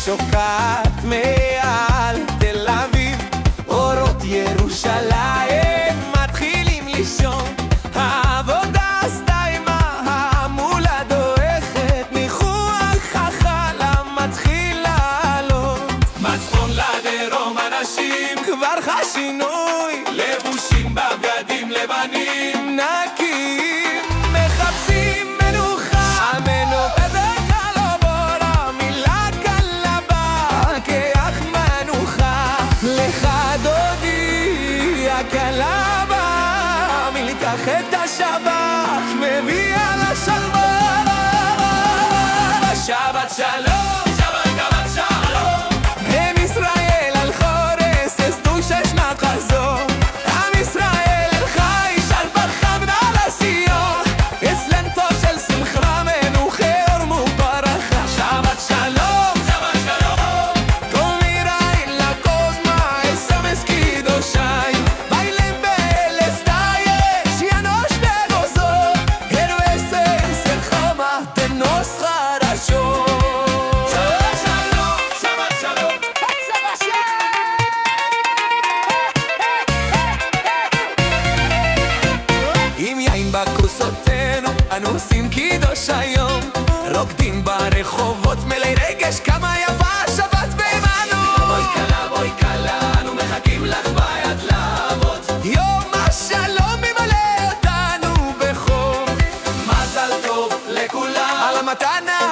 שוקעת מעל תל אביב, אורות ירושלים מתחילים לישון. העבודה הסתיימה, המולה דועכת, ניחוח החלום מתחיל לעלות. מצפון לדרום אנשים כבר חשינוי, לבושים בבגדים לבנים נקיים, מחפשים מנוחה, המנוחה את השבת מביאה לשלווה. שבת שלום, שבת שבת שלום, עם ישראל על חורס אסתו ששנת חזור. עם ישראל אל חי של בחמד על הסיור, אצלנתו של שמחה מנוחה אור מברכה. שבת שלום, שבת שלום, כל מיראי לקוזמה אסמס קידושי בכוסותינו אנו עושים קידוש היום, רוקדים ברחובות מלא רגש, כמה יפה השבת בעמנו. בואי קלה, אנו מחכים לך ביד לעבוד, יום השלום ממלא אותנו בחור. מזל טוב לכולם על המתנה